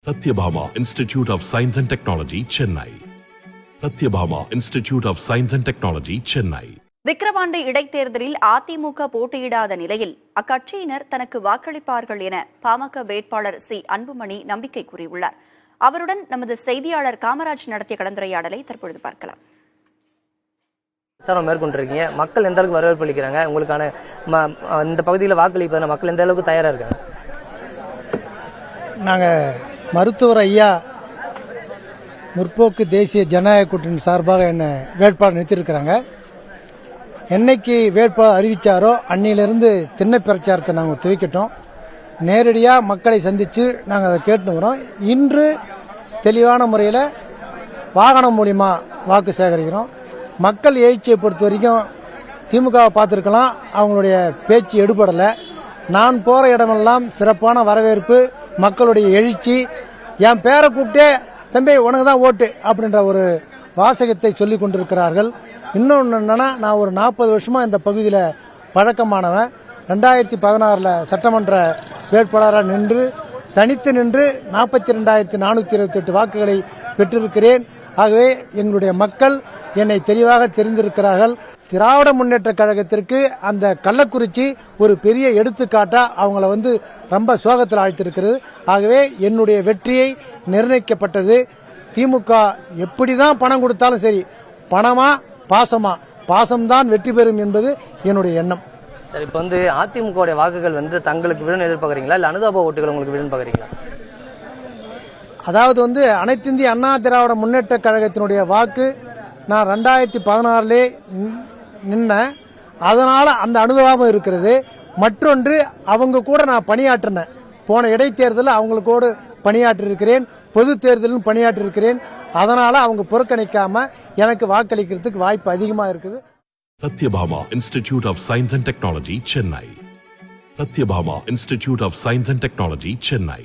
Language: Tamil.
Satyabhama Institute of Science and Technology, Chennai. Satyabhama Institute of Science and Technology, Chennai. Vikravandi இடைத்தேர்தலில் அதிமுக போட்டியிடாத நிலையில் அக்கட்சியினர் தனக்கு வாக்களிப்பார்கள் என பாமக வேட்பாளர் சி அன்புமணி நம்பிக்கை கூறியுள்ளார். அவருடன் நமது செய்தியாளர் காமராஜ் நடத்திய கலந்துரையாடலை தற்பொழுது பார்க்கலாம். மேற்கொண்டிருக்கீங்க, மக்கள் எந்த அளவுக்கு வரவேற்பு அளிக்கிறாங்க, உங்களுக்கான இந்த பகுதியில் வாக்களிப்பது மக்கள் எந்த அளவுக்கு தயாரா இருக்காங்க? நாங்கள் மருத்துவர் ஐயா முற்போக்கு தேசிய ஜனநாயக கூட்டணி சார்பாக என்ன வேட்பாளர் நிறுத்தியிருக்கிறாங்க. என்னைக்கு வேட்பாளர் அறிவிச்சாரோ அன்னிலிருந்து திண்ணை பிரச்சாரத்தை நாங்கள் துவக்கிட்டோம். நேரடியாக மக்களை சந்தித்து நாங்கள் அதை கேட்டுக்கிறோம். இன்று தெளிவான முறையில் வாகனம் மூலிமா வாக்கு சேகரிக்கிறோம். மக்கள் எழுச்சியை பொறுத்த வரைக்கும் திமுகவை பார்த்துருக்கலாம், அவங்களுடைய பேச்சு எடுபடலை. நான் போகிற இடமெல்லாம் சிறப்பான வரவேற்பு, மக்களுடைய எழுச்சி. என் பேரை கூப்பிட்டே தம்பி உனக்கு தான் ஓட்டு அப்படின்ற ஒரு வாசகத்தை சொல்லிக் கொண்டிருக்கிறார்கள். இன்னொன்று என்னன்னா, நான் ஒரு 40 வருஷமா இந்த பகுதியில் பழக்கமானவன். 2016 சட்டமன்ற வேட்பாளராக நின்று தனித்து நின்று 42,428 வாக்குகளை பெற்றிருக்கிறேன். ஆகவே எங்களுடைய மக்கள் என்னை தெளிவாக தெரிந்திருக்கிறார்கள். திராவிட முன்னேற்ற கழகத்திற்கு அந்த கள்ளக்குறிச்சி ஒரு பெரிய எடுத்துக்காட்டா அவங்கள ரொம்ப சோகத்தில் ஆழ்த்திருக்கிறது. ஆகவே என்னுடைய வெற்றியை நிர்ணயிக்கப்பட்டது. திமுக எப்படிதான் பணம் கொடுத்தாலும் சரி, பணமா பாசமா, பாசம்தான் வெற்றி பெறும் என்பது என்னுடைய எண்ணம். சரி, இப்போ அதிமுக வாக்குகள் தங்களுக்கு விழுன்னு எதிர்பார்க்கறீங்களா, இல்ல அனுதாப ஓட்டுகள் உங்களுக்கு விழுன்னு பாக்குறீங்களா? அதாவது அனைத்து இந்திய அண்ணா திராவிட முன்னேற்ற கழகத்தினுடைய வாக்கு நான் 2016 நின்ன, அதனால அந்த அனுதாபம் இருக்கிறது. மற்றொன்று, அவங்க கூட நான் பணியாற்றினேன். போன இடைத்தேர்தலில் அவங்களோடு பணியாற்றி இருக்கிறேன், பொது தேர்தலும் பணியாற்றி இருக்கிறேன். அதனால அவங்க புறக்கணிக்காம எனக்கு வாக்களிக்கிறதுக்கு வாய்ப்பு அதிகமா இருக்குது. Satyabhama Institute of Science and Technology, Chennai. Satyabhama Institute of Science and Technology, Chennai.